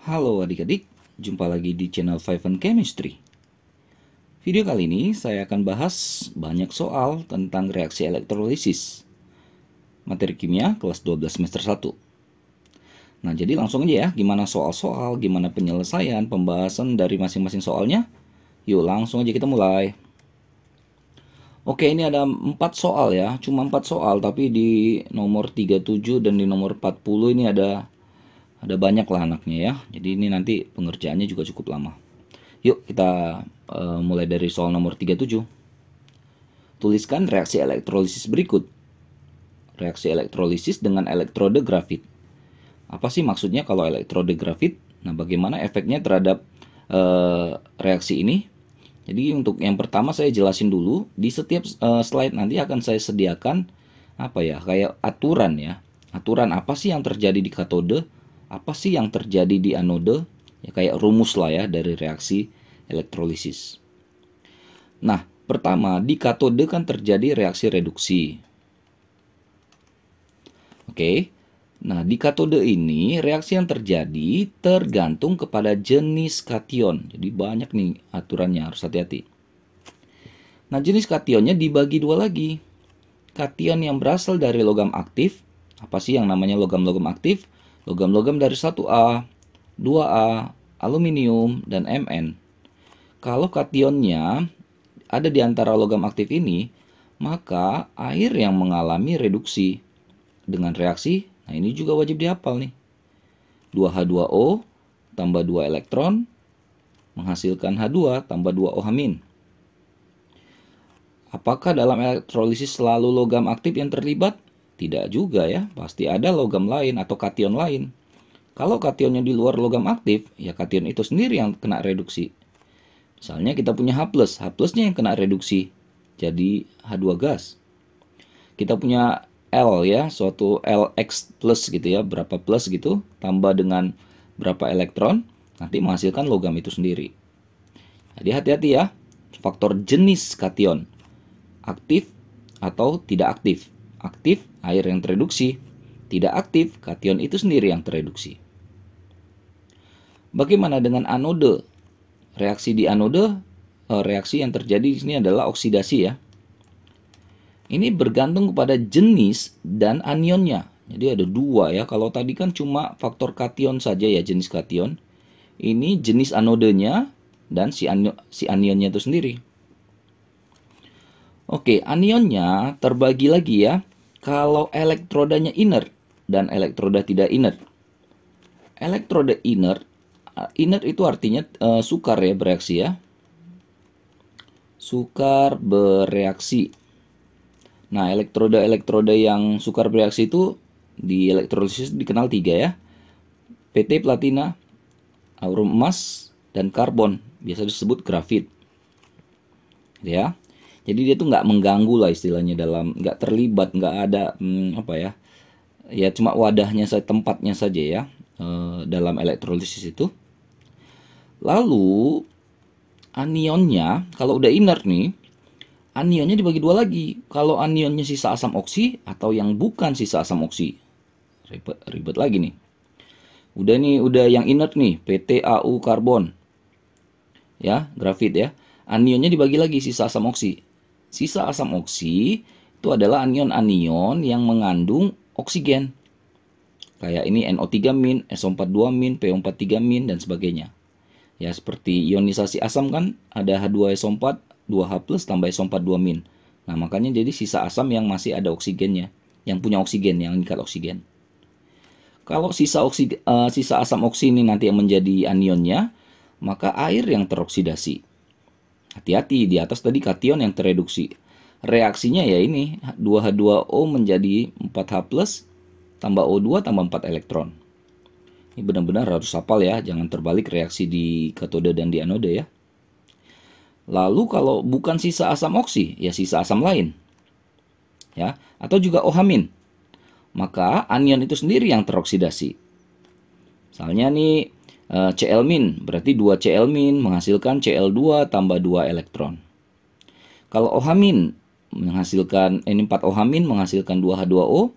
Halo adik-adik, jumpa lagi di channel Five and Chemistry. Video kali ini saya akan bahas banyak soal tentang reaksi elektrolisis. Materi kimia kelas 12 semester 1. Nah, jadi langsung aja ya, gimana soal-soal, gimana penyelesaian, pembahasan dari masing-masing soalnya. Yuk, langsung aja kita mulai. Oke, ini ada 4 soal ya, cuma 4 soal, tapi di nomor 37 dan di nomor 40 ini ada banyak lah anaknya ya. Jadi ini nanti pengerjaannya juga cukup lama. Yuk kita mulai dari soal nomor 37. Tuliskan reaksi elektrolisis berikut. Reaksi elektrolisis dengan elektrode grafit. Apa sih maksudnya kalau elektrode grafit? Nah, bagaimana efeknya terhadap reaksi ini? Jadi untuk yang pertama saya jelasin dulu. Di setiap slide nanti akan saya sediakan apa ya, kayak aturan ya. Aturan apa sih yang terjadi di katode? Apa sih yang terjadi di anode? Ya kayak rumus lah ya dari reaksi elektrolisis. Nah, pertama di katode kan terjadi reaksi reduksi. Oke. Nah, di katode ini reaksi yang terjadi tergantung kepada jenis kation. Jadi banyak nih aturannya, harus hati-hati. Nah, jenis kationnya dibagi dua lagi. Kation yang berasal dari logam aktif. Apa sih yang namanya logam-logam aktif? Logam-logam dari 1A, 2A, aluminium, dan Mn. Kalau kationnya ada di antara logam aktif ini, maka air yang mengalami reduksi dengan reaksi, nah ini juga wajib dihafal nih. 2H2O tambah 2 elektron menghasilkan H2 tambah 2 OH-. Apakah dalam elektrolisis selalu logam aktif yang terlibat? Tidak juga ya, pasti ada logam lain atau kation lain. Kalau kationnya di luar logam aktif, ya kation itu sendiri yang kena reduksi. Misalnya kita punya H+, H+-nya yang kena reduksi jadi H2 gas. Kita punya L ya, suatu LX plus gitu ya, berapa plus gitu, tambah dengan berapa elektron, nanti menghasilkan logam itu sendiri. Jadi hati-hati ya, faktor jenis kation, aktif atau tidak aktif. Aktif, air yang tereduksi. Tidak aktif, kation itu sendiri yang tereduksi. Bagaimana dengan anode? Reaksi di anode, reaksi yang terjadi di sini adalah oksidasi ya. Ini bergantung kepada jenis dan anionnya. Jadi ada dua ya. Kalau tadi kan cuma faktor kation saja ya, jenis kation. Ini jenis anodenya dan si anionnya itu sendiri. Oke, anionnya terbagi lagi ya. Kalau elektrodanya inert dan elektroda tidak inert. Elektroda inert itu artinya sukar ya bereaksi ya. Sukar bereaksi. Nah, elektroda yang sukar bereaksi itu di elektrolisis dikenal 3 ya. PT platina, aurum emas, dan karbon. Biasa disebut grafit. Ya. Jadi dia tuh nggak mengganggu lah istilahnya, dalam nggak terlibat, nggak ada apa ya. Ya cuma wadahnya saja, tempatnya saja ya dalam elektrolisis itu. Lalu anionnya kalau udah inert nih, anionnya dibagi dua lagi. Kalau anionnya sisa asam oksi atau yang bukan sisa asam oksi. Ribet lagi nih. Udah yang inert nih, PTAU karbon. Ya, grafit ya. Anionnya dibagi lagi sisa asam oksi. Sisa asam oksi itu adalah anion-anion yang mengandung oksigen. Kayak ini NO3-, SO42-, PO43-, dan sebagainya. Ya, seperti ionisasi asam kan ada H2SO4, 2H+ tambah SO42-. Nah, makanya jadi sisa asam yang masih ada oksigennya, yang punya oksigen, yang mengikat oksigen. Kalau sisa asam oksi ini nanti yang menjadi anionnya, maka air yang teroksidasi. Hati-hati, di atas tadi kation yang tereduksi. Reaksinya ya ini, 2H2O menjadi 4H+, tambah O2 tambah 4 elektron. Ini benar-benar harus hafal ya, jangan terbalik reaksi di katode dan di anode ya. Lalu kalau bukan sisa asam oksi, ya sisa asam lain. Ya, atau juga OH-, maka anion itu sendiri yang teroksidasi. Misalnya nih Cl-, berarti 2 Cl- menghasilkan Cl2 tambah 2 elektron. Kalau OH- menghasilkan ini 4 OH- menghasilkan 2H2O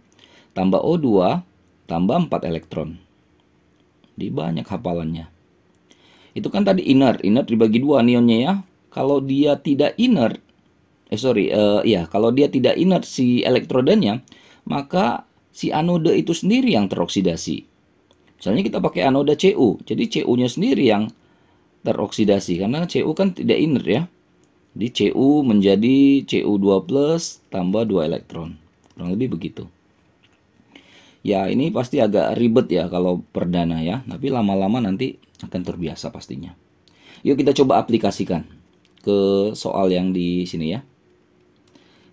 tambah O2 tambah 4 elektron. di banyak hafalannya. Itu kan tadi inert dibagi dua anionnya ya. Kalau dia tidak inert, kalau dia tidak inert si elektrodanya, maka si anode itu sendiri yang teroksidasi. Misalnya kita pakai anoda Cu, jadi Cu-nya sendiri yang teroksidasi karena Cu kan tidak inert ya. Jadi Cu menjadi Cu2 plus tambah 2 elektron. Kurang lebih begitu. Ya, ini pasti agak ribet ya kalau perdana ya, tapi lama-lama nanti akan terbiasa pastinya. Yuk kita coba aplikasikan ke soal yang di sini ya.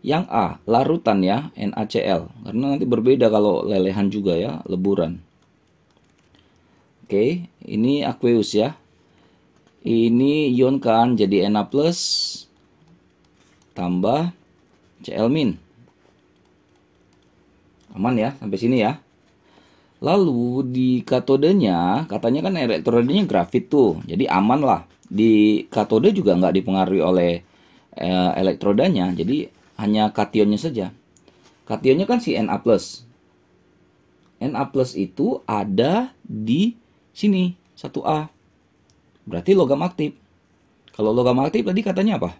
Yang A, larutan ya, NaCl. Karena nanti berbeda kalau lelehan juga ya, leburan. Oke, ini aqueous ya. Ini ion kan jadi Na plus tambah Cl min. Aman ya sampai sini ya. Lalu di katodenya katanya kan elektrodenya grafit tuh, jadi aman lah. Di katode juga nggak dipengaruhi oleh elektrodanya, jadi hanya kationnya saja. Kationnya kan si Na plus. Na plus itu ada di sini 1A. Berarti logam aktif. Kalau logam aktif tadi katanya apa?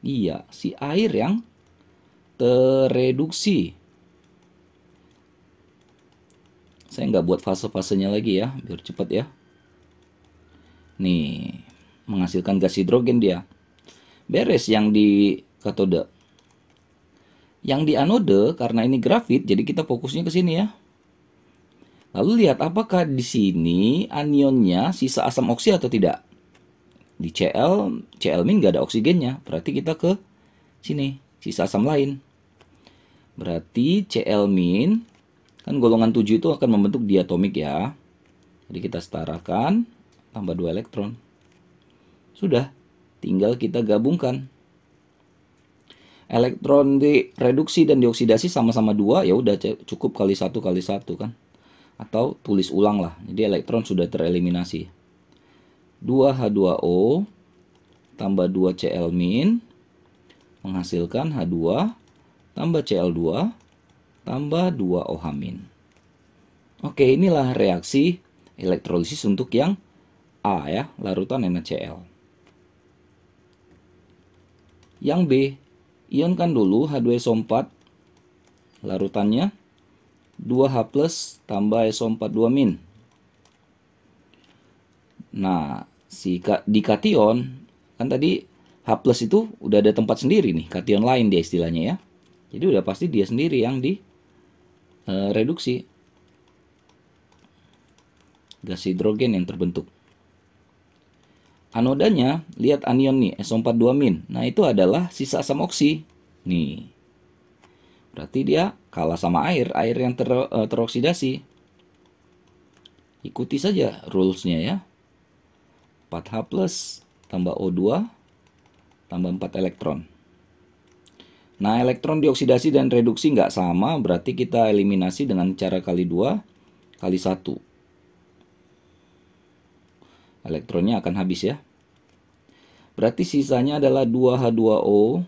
Iya, si air yang tereduksi. Saya nggak buat fase-fasenya lagi ya, biar cepat ya. Nih, menghasilkan gas hidrogen dia. Beres yang di katode. Yang di anode, karena ini grafit, jadi kita fokusnya ke sini ya. Lalu lihat apakah di sini anionnya sisa asam oksi atau tidak. Di Cl min nggak ada oksigennya, berarti kita ke sini, sisa asam lain. Berarti Cl min kan golongan 7 itu akan membentuk diatomik ya. Jadi kita setarakan tambah 2 elektron. Sudah, tinggal kita gabungkan. Elektron direduksi dan dioksidasi sama-sama 2, ya udah cukup kali 1 kali 1 kan. Atau tulis ulang lah. Jadi elektron sudah tereliminasi. 2H2O tambah 2Cl min menghasilkan H2 tambah Cl2 tambah 2OH min. Oke, inilah reaksi elektrolisis untuk yang A ya, larutan NaCl. Yang B, ionkan dulu H2SO4 larutannya 2H plus tambah SO4 2 min. Nah, di kation kan tadi H plus itu udah ada tempat sendiri nih, kation lain dia istilahnya ya. Jadi udah pasti dia sendiri yang di reduksi gas hidrogen yang terbentuk. Anodanya, lihat anion nih, SO4 2 min. Nah, itu adalah sisa asam oksi. Nih. Berarti dia kalah sama air yang teroksidasi. Ikuti saja rules-nya ya. 4H plus tambah O2 tambah 4 elektron. Nah, elektron dioksidasi dan reduksi nggak sama, berarti kita eliminasi dengan cara kali 2 kali 1. Elektronnya akan habis ya. Berarti sisanya adalah 2H2O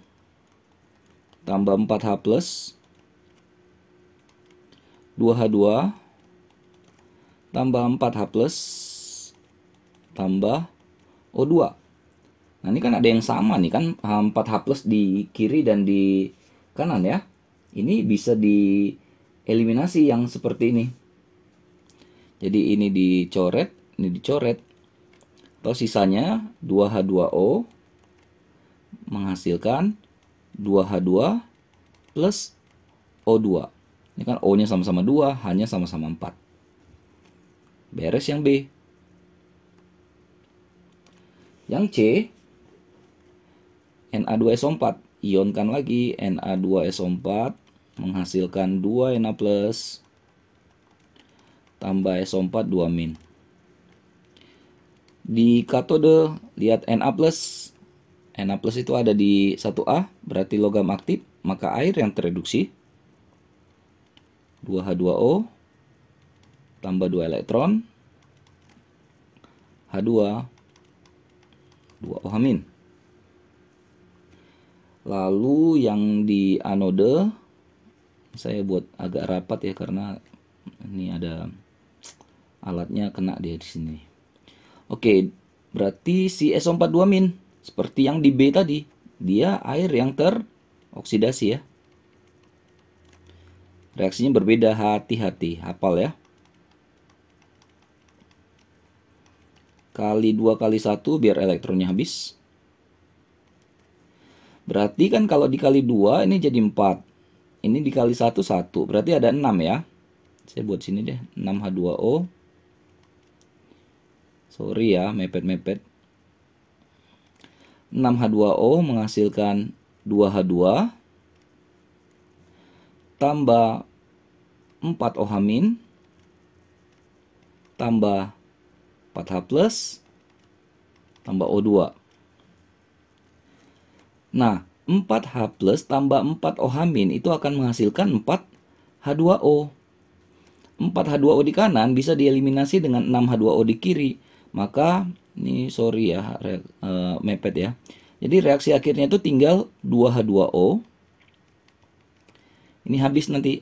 tambah 4H plus 2H2 tambah 4H plus tambah O2. Nah, ini kan ada yang sama nih kan, 4H plus di kiri dan di kanan ya. Ini bisa dieliminasi yang seperti ini. Jadi ini dicoret, ini dicoret. Atau sisanya 2H2O menghasilkan 2H2 plus O2. Ini kan O-nya sama-sama 2, H-nya sama-sama 4. Beres yang B. Yang C, Na2SO4, ionkan lagi Na2SO4 menghasilkan 2 Na plus tambah SO4 2 min. Di katode lihat Na plus itu ada di 1A, berarti logam aktif, maka air yang tereduksi 2H2O tambah 2 elektron H2 2OH min. Lalu yang di anode saya buat agak rapat ya karena ini ada Alatnya kena dia di sini. Oke, berarti si SO42- seperti yang di B tadi, dia air yang teroksidasi ya. Reaksinya berbeda, hati-hati, hafal ya. Kali 2 kali 1 biar elektronnya habis. Berarti kan kalau dikali 2 ini jadi 4. Ini dikali 1, 1. Berarti ada 6 ya. Saya buat sini deh, 6H2O. Sorry ya, mepet-mepet. 6H2O menghasilkan 2H2 tambah 4OH- tambah 4H plus tambah O2. Nah, 4H plus tambah 4OH- itu akan menghasilkan 4H2O. 4H2O di kanan bisa dieliminasi dengan 6H2O di kiri. Maka, ini sorry ya, mepet ya. Jadi reaksi akhirnya itu tinggal 2H2O. Ini habis nanti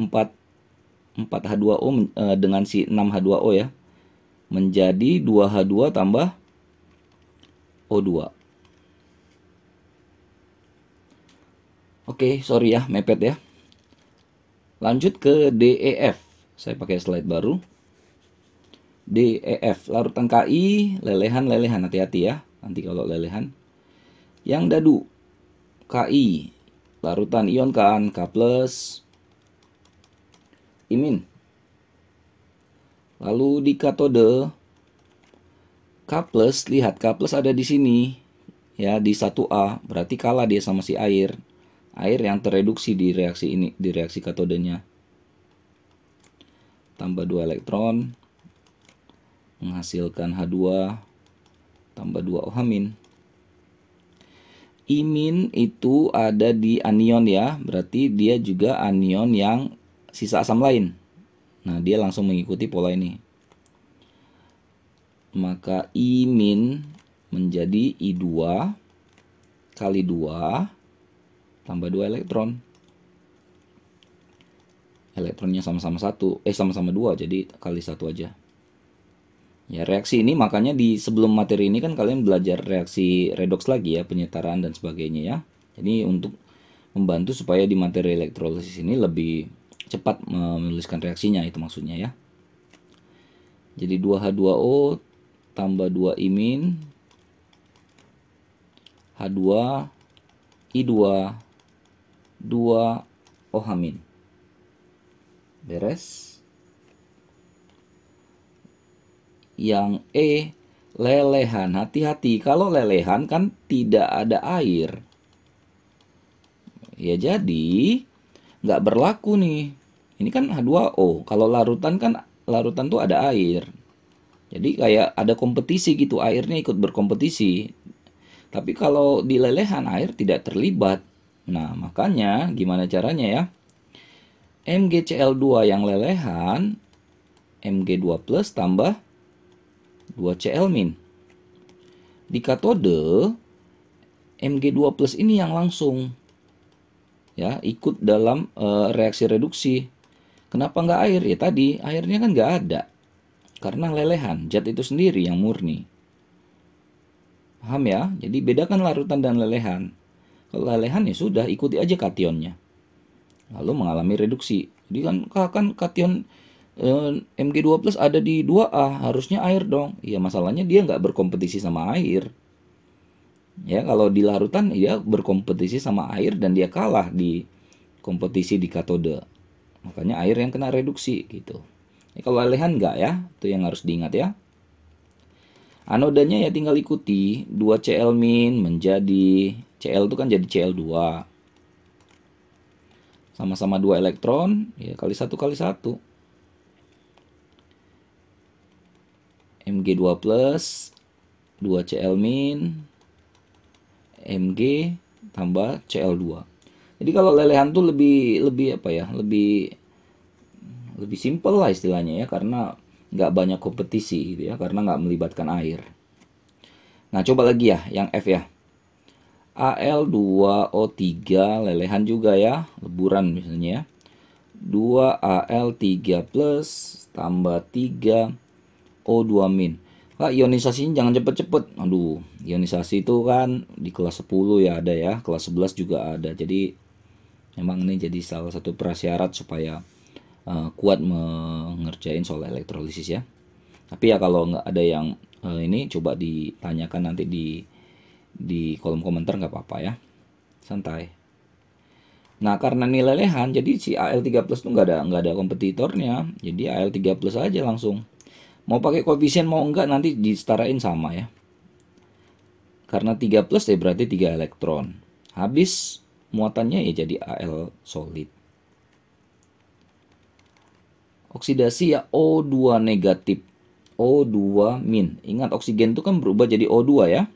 4H2O dengan si 6H2O ya. Menjadi 2H2 tambah O2. Oke, sorry ya, mepet ya. Lanjut ke DEF. Saya pakai slide baru. DEF, larutan Ki, lelehan-lelehan, hati-hati ya. Nanti kalau lelehan. Yang dadu, Ki, larutan ion kan, K+, imin. Lalu di katode, K+, lihat K+ ada di sini. Ya, di 1A, berarti kalah dia sama si air. Air yang tereduksi di reaksi ini, di reaksi katodenya. Tambah 2 elektron, menghasilkan H2 tambah 2 OH-. Imin itu ada di anion ya, berarti dia juga anion yang sisa asam lain. Nah, dia langsung mengikuti pola ini. Maka imin menjadi I2 kali 2 tambah 2 elektron. Elektronnya sama-sama 1, sama-sama 2, jadi kali 1 aja. Ya, reaksi ini makanya di sebelum materi ini kan kalian belajar reaksi redoks lagi ya, penyetaraan dan sebagainya ya. Jadi untuk membantu supaya di materi elektrolisis ini lebih cepat menuliskan reaksinya, itu maksudnya ya. Jadi 2H2O tambah 2 imin, H2, I2, 2 OH-. Beres. Yang lelehan, hati-hati, kalau lelehan kan tidak ada air ya, jadi nggak berlaku nih. Ini kan H2O, kalau larutan kan larutan tuh ada air, jadi kayak ada kompetisi gitu, airnya ikut berkompetisi. Tapi kalau di lelehan air tidak terlibat. Nah, makanya gimana caranya ya, MgCl2 yang lelehan, Mg2 plus tambah 2Cl-. Di katode, Mg2 plus ini yang langsung ya ikut dalam reaksi reduksi. Kenapa nggak air? Ya tadi, airnya kan nggak ada. Karena lelehan, zat itu sendiri yang murni. Paham ya? Jadi bedakan larutan dan lelehan. Kalau lelehan ya sudah, ikuti aja kationnya. Lalu mengalami reduksi. Jadi kan kation Mg2 plus ada di 2A, harusnya air dong. Ya masalahnya dia nggak berkompetisi sama air. Ya, kalau di larutan dia berkompetisi sama air dan dia kalah di kompetisi di katode. Makanya air yang kena reduksi gitu. Ya, kalau lelehan nggak ya, itu yang harus diingat ya. Anodanya ya tinggal ikuti, 2Cl- menjadi Cl itu kan jadi Cl2. Sama-sama 2 elektron, ya kali 1 kali 1. Mg2 plus 2Cl-, Mg tambah Cl2. Jadi kalau lelehan tuh lebih apa ya? Lebih simpel lah istilahnya ya, karena nggak banyak kompetisi gitu ya, karena nggak melibatkan air. Nah, coba lagi ya yang F ya. Al2O3 lelehan juga ya, leburan misalnya ya. 2Al3 plus tambah 3O2 min. Kak, ionisasinya jangan cepet-cepet. Aduh, ionisasi itu kan di kelas 10 ya ada ya, kelas 11 juga ada. Jadi memang ini jadi salah satu prasyarat supaya kuat mengerjain soal elektrolisis ya. Tapi ya kalau nggak ada yang ini coba ditanyakan nanti di kolom komentar nggak apa-apa ya. Santai. Nah, karena nilai lehan, jadi si Al3 plus itu nggak ada kompetitornya. Jadi Al3 plus aja langsung. Mau pakai koefisien mau enggak nanti disetarain sama ya. Karena 3 plus ya berarti 3 elektron. Habis muatannya ya jadi Al solid. Oksidasi ya O2 negatif. O2 min. Ingat oksigen itu kan berubah jadi O2 ya.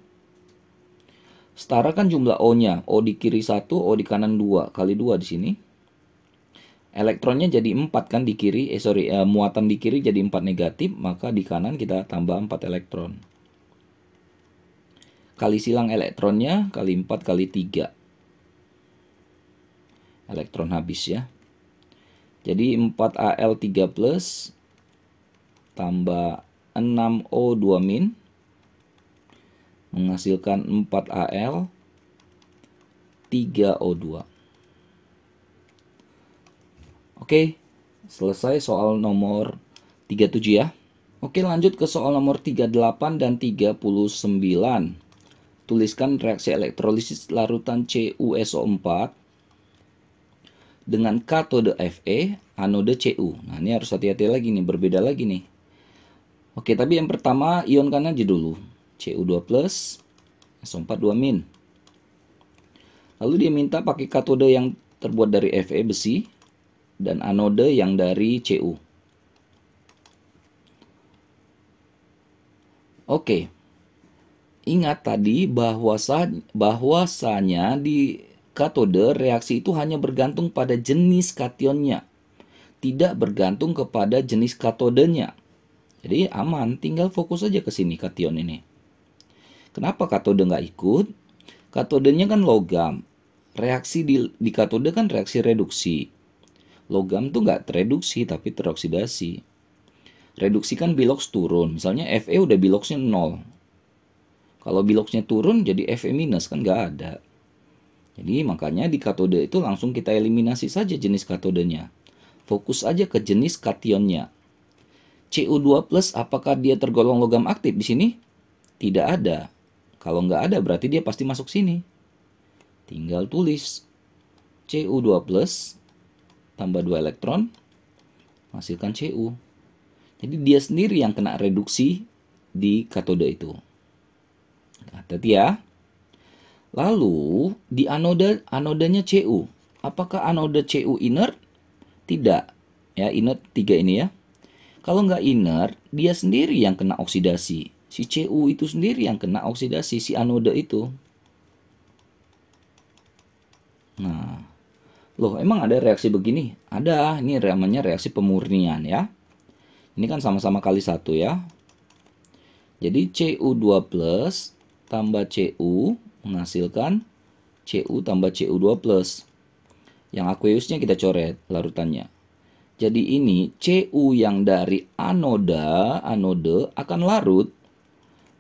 Setara kan jumlah O-nya. O di kiri 1, O di kanan 2. Kali 2 di sini. Elektronnya jadi 4 kan di kiri. Muatan di kiri jadi 4 negatif. Maka di kanan kita tambah 4 elektron. Kali silang elektronnya. Kali 4 kali 3. Elektron habis ya. Jadi 4Al3 plus tambah 6O2 min. Menghasilkan 4Al 3O2. Oke, selesai soal nomor 37 ya. Oke, lanjut ke soal nomor 38 dan 39. Tuliskan reaksi elektrolisis larutan CuSO4 dengan katode Fe, anode Cu. Nah, ini harus hati-hati lagi nih, berbeda lagi nih. Oke, tapi yang pertama ionkan aja dulu. Cu2 plus, SO4 2 min. Lalu dia minta pakai katode yang terbuat dari Fe besi dan anode yang dari Cu. Oke. Ingat tadi bahwasanya di katode reaksi itu hanya bergantung pada jenis kationnya, tidak bergantung kepada jenis katodenya. Jadi aman, tinggal fokus aja ke sini kation ini. Kenapa katode nggak ikut? Katodenya kan logam. Reaksi di katode kan reaksi reduksi. Logam tuh nggak tereduksi tapi teroksidasi. Reduksi kan bilox turun. Misalnya Fe udah biloxnya 0. Kalau biloxnya turun jadi Fe minus kan nggak ada. Jadi makanya di katode itu langsung kita eliminasi saja jenis katodenya. Fokus aja ke jenis kationnya. Cu2 plus apakah dia tergolong logam aktif di sini? Tidak ada. Kalau nggak ada berarti dia pasti masuk sini. Tinggal tulis Cu2 plus tambah 2 elektron menghasilkan Cu. Jadi dia sendiri yang kena reduksi di katode itu. Hati-hati ya. Lalu di anodanya Cu. Apakah anode Cu inert? Tidak. Ya, inert 3 ini ya. Kalau nggak inert, dia sendiri yang kena oksidasi. Si Cu itu sendiri yang kena oksidasi, si anode itu. Nah, loh emang ada reaksi begini? Ada, ini namanya reaksi pemurnian ya. Ini kan sama-sama kali 1 ya. Jadi Cu2 plus tambah Cu menghasilkan Cu tambah Cu2 plus. Yang aqueousnya kita coret larutannya. Jadi ini Cu yang dari anode akan larut.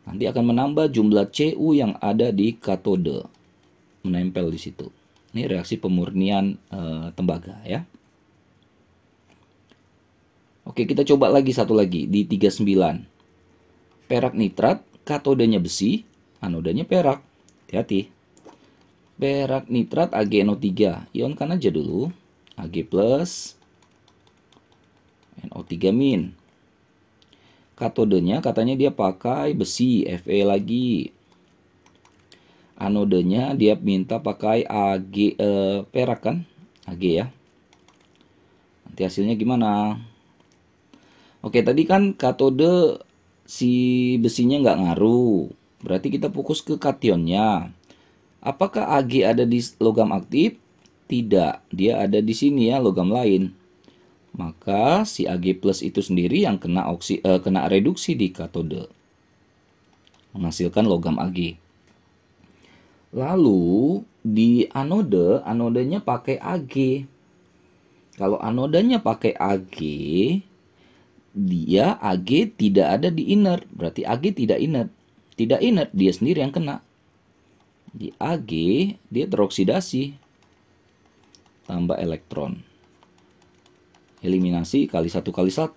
Nanti akan menambah jumlah Cu yang ada di katode. Menempel di situ. Ini reaksi pemurnian tembaga ya. Oke, kita coba lagi satu lagi di 39. Perak nitrat, katodenya besi, anodenya perak. Hati-hati. Perak nitrat AgNO3. Ionkan aja dulu. Ag plus NO3 min. Katodenya katanya dia pakai besi, Fe lagi. Anodenya dia minta pakai Ag perak kan? Ag ya. Nanti hasilnya gimana? Oke, tadi kan katode si besinya nggak ngaruh. Berarti kita fokus ke kationnya. Apakah Ag ada di logam aktif? Tidak, dia ada di sini ya, logam lain. Maka si Ag plus itu sendiri yang kena reduksi di katode. Menghasilkan logam Ag. Lalu di anodenya pakai Ag. Kalau anodanya pakai Ag, dia Ag tidak ada di inert, berarti Ag tidak inert. Tidak inert, dia sendiri yang kena. Di Ag dia teroksidasi, tambah elektron. Eliminasi kali 1 kali 1.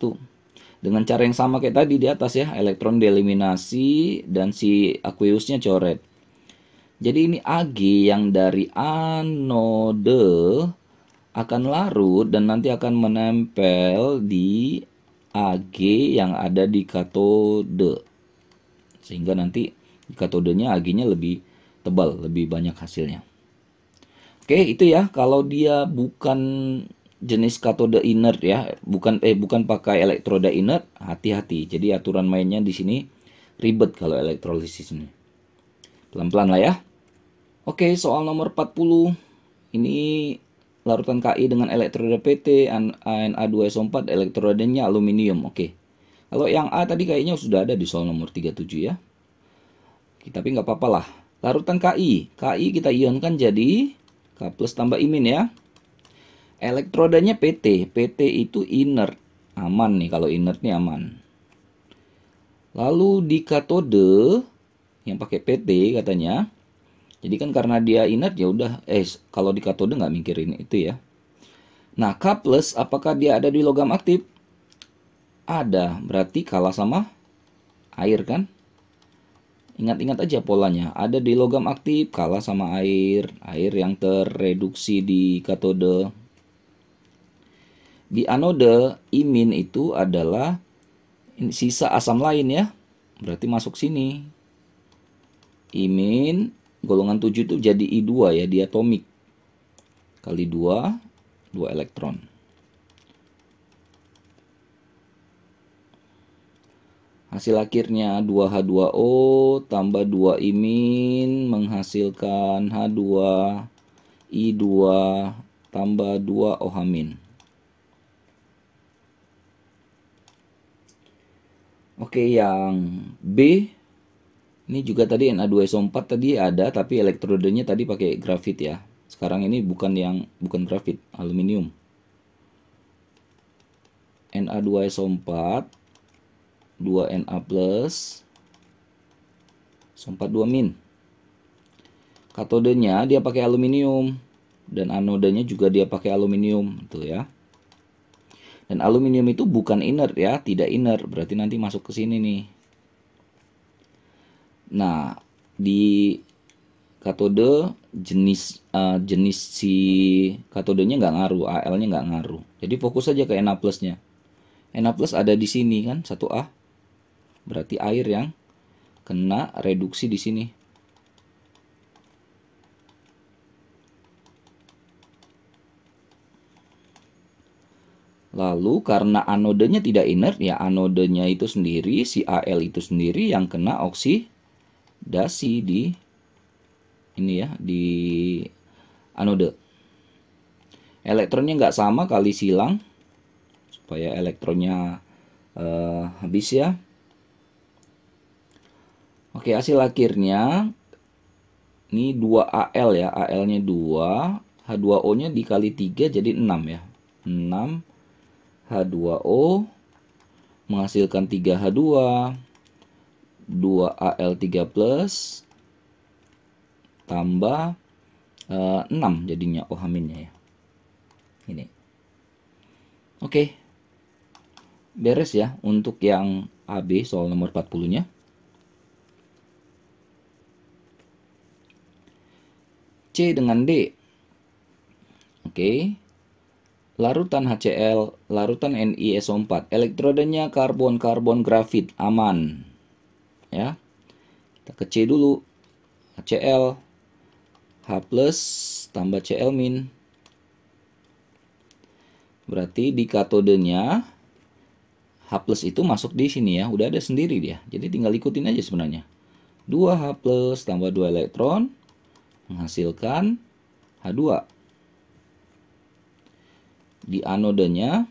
Dengan cara yang sama kayak tadi di atas ya, elektron dieliminasi dan si aqueousnya coret. Jadi ini Ag yang dari anode akan larut dan nanti akan menempel di Ag yang ada di katode. Sehingga nanti di katodenya Ag-nya lebih tebal, lebih banyak hasilnya. Oke, itu ya kalau dia bukan jenis katode inert ya, bukan pakai elektroda inert, hati-hati. Jadi aturan mainnya di sini ribet kalau elektrolisis ini. Pelan-pelan lah ya. Oke, soal nomor 40. Ini larutan Ki dengan elektroda PT Na2SO4, elektrodanya aluminium. Oke. Kalau yang A tadi kayaknya sudah ada di soal nomor 37 ya. Tapi nggak apa-apa lah. Larutan Ki kita ionkan jadi K+ tambah imin ya. Elektrodanya PT. PT itu inert. Aman nih, kalau inert nih aman. Lalu di katode yang pakai PT katanya. Jadi kan karena dia inert ya udah kalau di katode nggak mikirin itu ya. Nah, K+ apakah dia ada di logam aktif? Ada, berarti kalah sama air kan? Ingat-ingat aja polanya. Ada di logam aktif, kalah sama air. Air yang terreduksi di katode. Di anode, imin itu adalah sisa asam lain ya. Berarti masuk sini. Imin golongan 7 itu jadi I2 ya, diatomik. Kali 2, 2 elektron. Hasil akhirnya 2H2O tambah 2 imin menghasilkan H2 I2 tambah 2 OH-. Oke, yang B ini juga tadi Na2SO4 tadi ada, tapi elektrodenya tadi pakai grafit ya. Sekarang ini bukan grafit, aluminium. Na2SO4 2Na+, SO4 2-. Katodenya dia pakai aluminium dan anodenya juga dia pakai aluminium, tuh ya. Dan aluminium itu bukan inert ya, tidak inert, berarti nanti masuk ke sini nih. Nah, di katode jenis si katodenya nggak ngaruh, Al-nya nggak ngaruh. Jadi fokus aja ke Na+-nya. Na+ ada di sini kan, 1A. Berarti air yang kena reduksi di sini. Lalu karena anodenya tidak inert ya, anodenya itu sendiri, si Al itu sendiri yang kena oksidasi di ini ya, di anode. Elektronnya nggak sama kali silang supaya elektronnya habis ya. Oke, hasil akhirnya ini 2Al ya, Al-nya 2, H2O-nya dikali 3 jadi 6 ya. 6 H2O menghasilkan 3H2, 2Al3+, tambah 6 jadinya OH-nya ya. Ini. Oke. Beres ya untuk yang AB soal nomor 40-nya. C dengan D. Oke. Larutan HCl, larutan NiSO4. Elektrodenya karbon-karbon grafit, aman. Ya. Kita ke C dulu. HCl H+ tambah Cl-. Berarti di katodenya H+ itu masuk di sini ya, udah ada sendiri dia. Jadi tinggal ikutin aja sebenarnya. 2H+ tambah 2 elektron menghasilkan H2. Di anodenya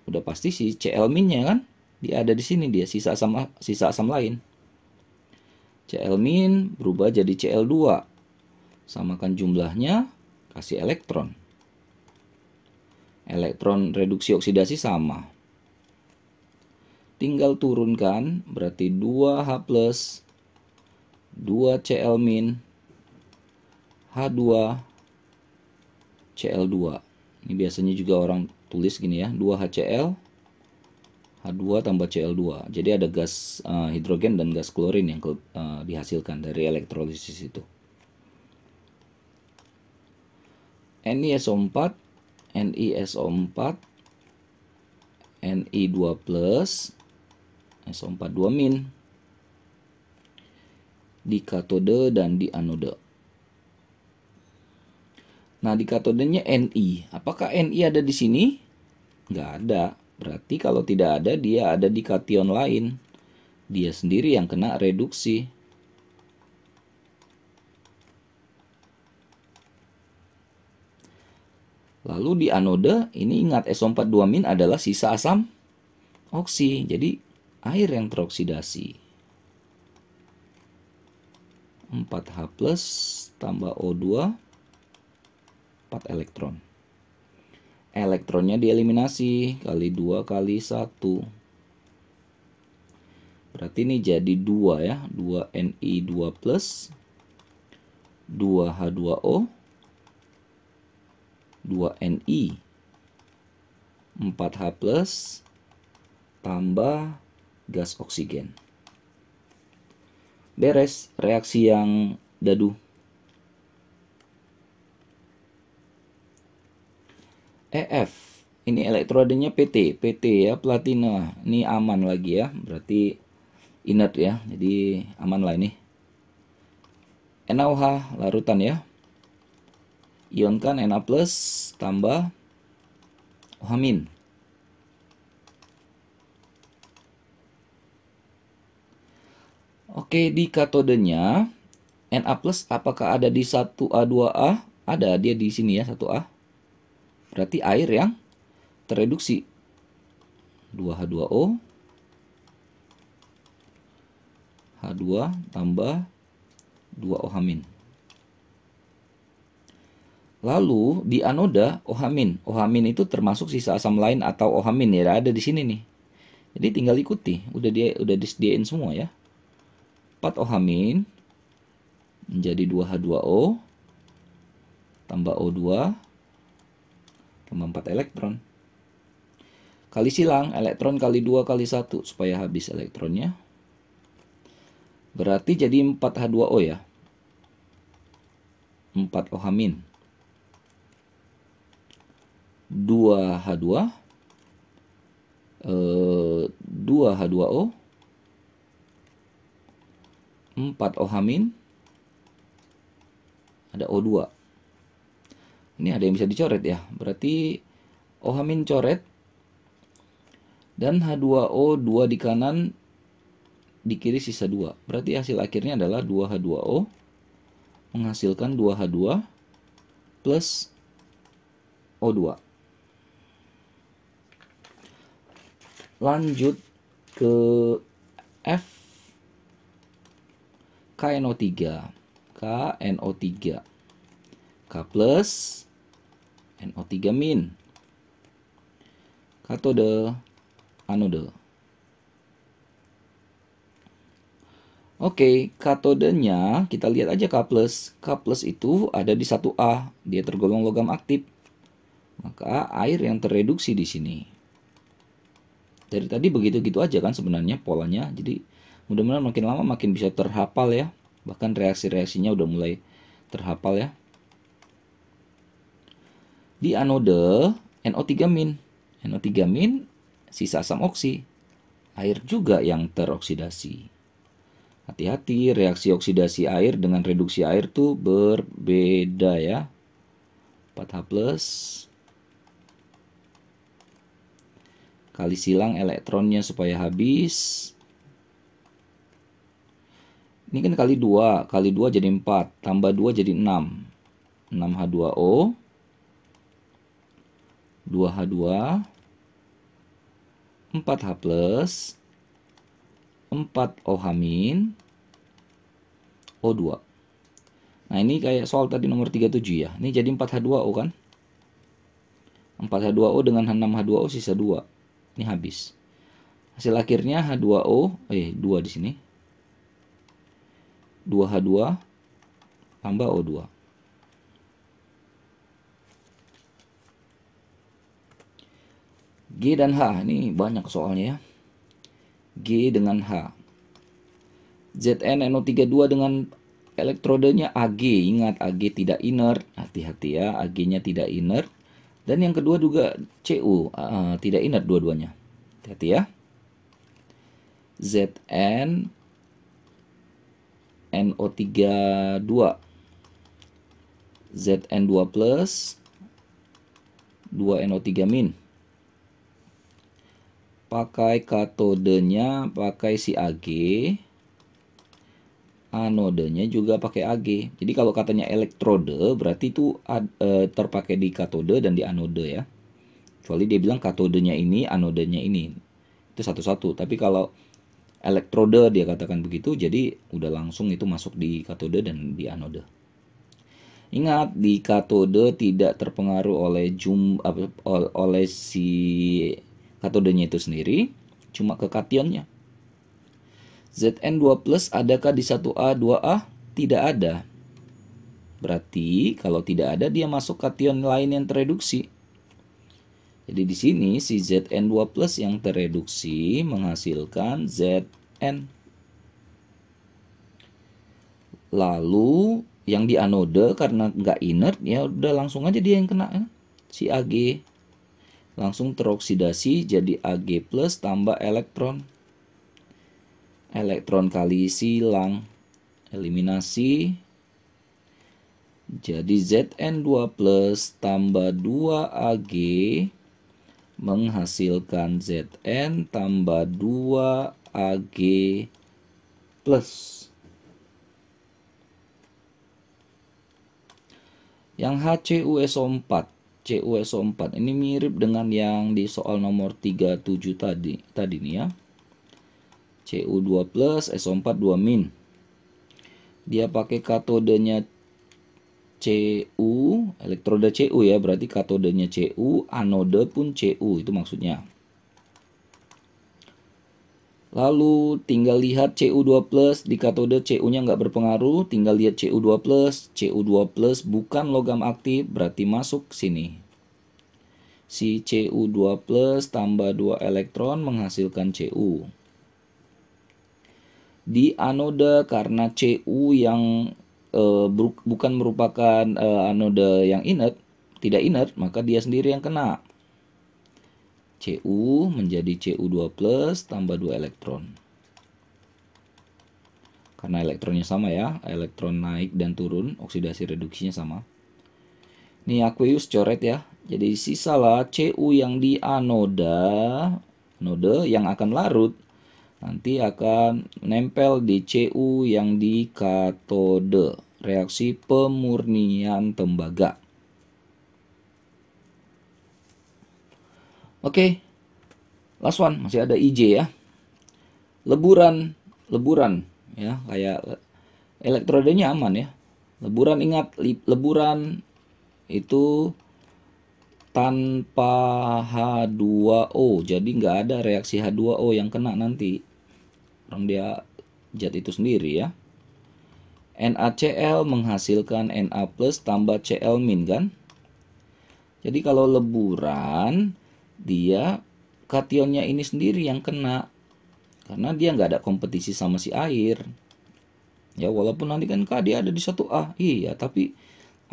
udah pasti si Cl-nya kan, dia ada di sini, dia sisa asam lain. Cl- berubah jadi Cl2. Samakan jumlahnya, kasih elektron. Elektron reduksi oksidasi sama. Tinggal turunkan, berarti 2H+, 2Cl-, H2, Cl2. Ini biasanya juga orang tulis gini ya, 2HCl, H2 tambah Cl2. Jadi ada gas hidrogen dan gas klorin yang dihasilkan dari elektrolisis itu. NiSO4, NiSO4, Ni2+, SO4 2-. Di katode dan di anode. Nah, di katodenya Ni. Apakah Ni ada di sini? Nggak ada. Berarti kalau tidak ada, dia ada di kation lain. Dia sendiri yang kena reduksi. Lalu di anode, ini ingat SO4 2- adalah sisa asam oksi. Jadi air yang teroksidasi. 4H+ tambah O2, 4 elektron. Elektronnya dieliminasi, kali 2 kali 1. Berarti ini jadi 2 ya, 2 Ni2+, 2 H2O, 2 Ni, 4H+, tambah gas oksigen. Beres reaksi yang dadu. EF, ini elektrodenya PT ya, platina. Ini aman lagi ya, berarti inert ya, jadi aman lah ini. NaOH larutan ya. Ionkan Na+ tambah OH-. Oke, di katodenya Na+ apakah ada di 1A2A? Ada, dia di sini ya, 1A. Berarti air yang tereduksi. 2H2O, H2 tambah 2OH-. Lalu di anoda OH-. OH- itu termasuk sisa asam lain atau OH- ya, ada di sini nih. Jadi tinggal ikuti, udah disediain semua ya. 4 OH- menjadi 2H2O tambah O2 tambah 4 elektron. Kali silang, elektron kali 2 kali 1 supaya habis elektronnya. Berarti jadi 4H2O ya. 4 OH-. 2H2, 2H2O, 4 OH-, ada O2. Ini ada yang bisa dicoret ya. Berarti OH- coret, dan H2O 2 di kanan, di kiri sisa 2. Berarti hasil akhirnya adalah 2H2O menghasilkan 2H2 plus O2. Lanjut ke F, KNO3. KNO3. K+, NO3-. Katode, anode. Oke, katodenya kita lihat aja K+. K+ itu ada di 1A, dia tergolong logam aktif. Maka air yang tereduksi di sini. Dari tadi begitu-gitu aja kan sebenarnya polanya. Jadi mudah-mudahan makin lama makin bisa terhafal ya. Bahkan reaksi-reaksinya udah mulai terhafal ya. Di anode NO3-. NO3- sisa asam oksi. Air juga yang teroksidasi. Hati-hati, reaksi oksidasi air dengan reduksi air tuh berbeda ya. 4H+. Kali silang elektronnya supaya habis. Ini kan kali 2. Kali 2 jadi 4. Tambah 2 jadi 6. 6H2O. 2H2. 4H+. 4 OH-, O2. Nah ini kayak soal tadi nomor 37 ya. Ini jadi 4H2O kan. 4H2O dengan 6H2O sisa 2. Ini habis. Hasil akhirnya H2O, 2 di sini. 2H2 tambah O2. G dan H, ini banyak soalnya ya. G dengan H. ZnNO32 dengan elektrodenya Ag. Ingat, Ag tidak inert. Hati-hati ya, Ag-nya tidak inert. Dan yang kedua juga Cu, tidak inert dua-duanya. Hati-hati ya. Zn NO32 Zn2 plus 2NO3 min. Pakai katodenya pakai si Ag, anodenya juga pakai Ag. Jadi kalau katanya elektrode berarti itu terpakai di katode dan di anode ya. Kecuali dia bilang katodenya ini, anodenya ini. Itu satu-satu. Tapi kalau elektrode dia katakan begitu, jadi udah langsung itu masuk di katode dan di anode. Ingat, di katode tidak terpengaruh oleh si katodenya itu sendiri, cuma ke kationnya. Zn2 plus adakah di 1A, 2A? Tidak ada. Berarti kalau tidak ada dia masuk kation lain yang tereduksi. Jadi di sini si Zn2 plus yang tereduksi menghasilkan Zn. Lalu yang di anode karena nggak inert ya udah langsung aja dia yang kena ya. Si Ag langsung teroksidasi jadi Ag plus tambah elektron. Elektron kali silang, eliminasi. Jadi Zn2 plus tambah 2Ag menghasilkan Zn tambah 2Ag plus. Yang HCuSO4. CuSO4 ini mirip dengan yang di soal nomor 37 tadi nih ya. Cu2 plus SO4 2 min. Dia pakai katodenya Cu, elektroda Cu ya, berarti katodenya Cu, anode pun Cu, itu maksudnya. Lalu tinggal lihat Cu2 plus di katode Cu-nya nggak berpengaruh, tinggal lihat Cu2 plus. Cu2 plus bukan logam aktif, berarti masuk sini. Si Cu2 plus tambah 2 elektron menghasilkan Cu. Di anode karena Cu yang bukan merupakan anode yang inert, tidak inert, maka dia sendiri yang kena. Cu menjadi Cu2 plus tambah 2 elektron. Karena elektronnya sama ya, elektron naik dan turun, oksidasi reduksinya sama. Ini aqueous coret ya. Jadi sisalah Cu yang di anode yang akan larut nanti akan nempel di Cu yang di katode. Reaksi pemurnian tembaga. Oke, last one, masih ada IJ ya. Leburan ya, kayak elektrodenya aman ya. Leburan, ingat, leburan itu tanpa H2O, jadi nggak ada reaksi H2O yang kena nanti. Orang dia zat itu sendiri ya. NaCl menghasilkan Na plus tambah Cl min kan. Jadi kalau leburan dia kationnya ini sendiri yang kena karena dia nggak ada kompetisi sama si air ya, walaupun nanti kan dia ada di 1A, iya, tapi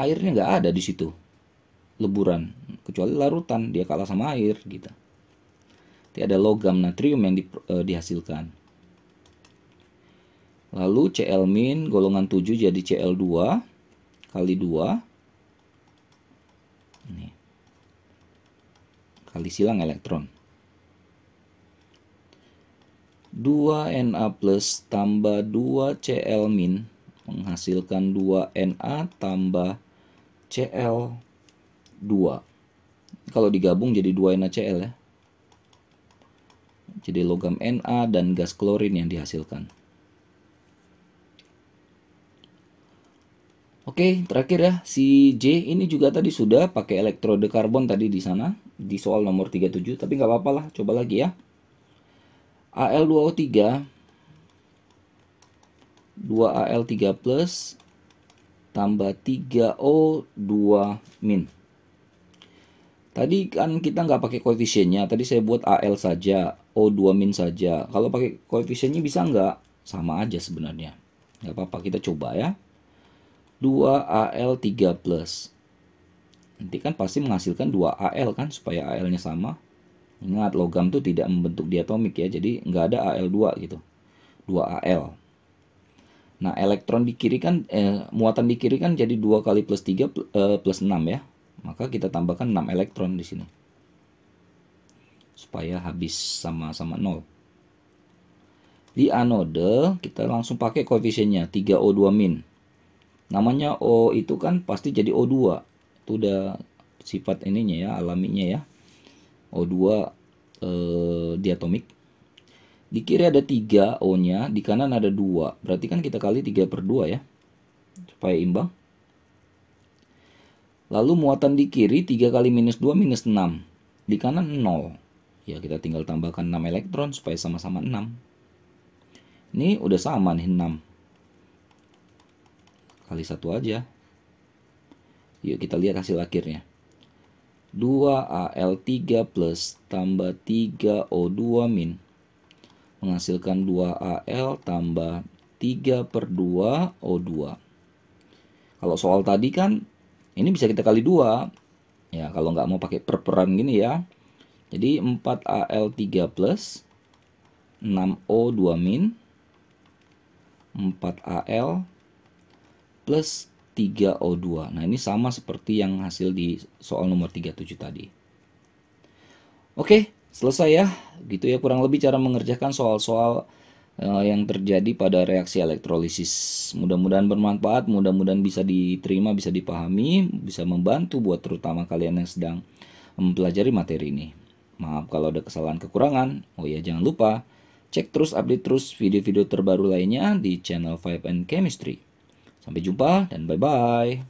airnya nggak ada di situ leburan, kecuali larutan dia kalah sama air gitu. Jadi ada logam natrium yang dihasilkan. Lalu Cl min golongan 7 jadi Cl2 kali 2 ini kali silang elektron. 2 Na plus tambah 2 Cl min menghasilkan 2 Na tambah Cl2. Kalau digabung jadi 2 NaCl ya. Jadi logam Na dan gas klorin yang dihasilkan. Oke, terakhir ya, si J ini juga tadi sudah pakai elektrode karbon tadi di sana, di soal nomor 37, tapi nggak apa-apa lah, coba lagi ya. Al2O3, 2Al3 plus, tambah 3O2 min. Tadi kan kita nggak pakai koefisiennya, tadi saya buat Al saja, O2 min saja. Kalau pakai koefisiennya bisa nggak? Sama aja sebenarnya. Nggak apa-apa, kita coba ya. 2Al3 plus. Nanti kan pasti menghasilkan 2Al kan, supaya Al-nya sama. Ingat, logam tuh tidak membentuk diatomik ya, jadi nggak ada Al2 gitu. 2Al. Nah, elektron di kiri kan, muatan di kiri kan jadi 2 kali plus 3 plus 6 ya. Maka kita tambahkan 6 elektron di sini. Supaya habis sama-sama 0. Di anode, kita langsung pakai koefisiennya, 3O2 min. Namanya O itu kan pasti jadi O2. Itu udah sifat ininya ya, alaminya ya. O2 diatomik. Di kiri ada 3 O-nya, di kanan ada 2. Berarti kan kita kali 3 per 2 ya. Supaya imbang. Lalu muatan di kiri 3 kali minus 2 minus 6. Di kanan 0. Ya kita tinggal tambahkan 6 elektron supaya sama-sama 6. Ini udah sama nih 6. Kali 1 aja. Yuk kita lihat hasil akhirnya. 2Al3 plus tambah 3O2 min menghasilkan 2Al tambah 3 per 2 O2. Kalau soal tadi kan ini bisa kita kali 2. Ya kalau nggak mau pakai perperan gini ya. Jadi 4Al3 plus 6O2 min 4Al plus 3O2. Nah ini sama seperti yang hasil di soal nomor 37 tadi. Oke, selesai ya. Gitu ya kurang lebih cara mengerjakan soal-soal yang terjadi pada reaksi elektrolisis. Mudah-mudahan bermanfaat, mudah-mudahan bisa diterima, bisa dipahami, bisa membantu buat terutama kalian yang sedang mempelajari materi ini. Maaf kalau ada kesalahan kekurangan. Oh ya, jangan lupa cek terus, update terus video-video terbaru lainnya di channel 5N Chemistry. Sampai jumpa dan bye-bye.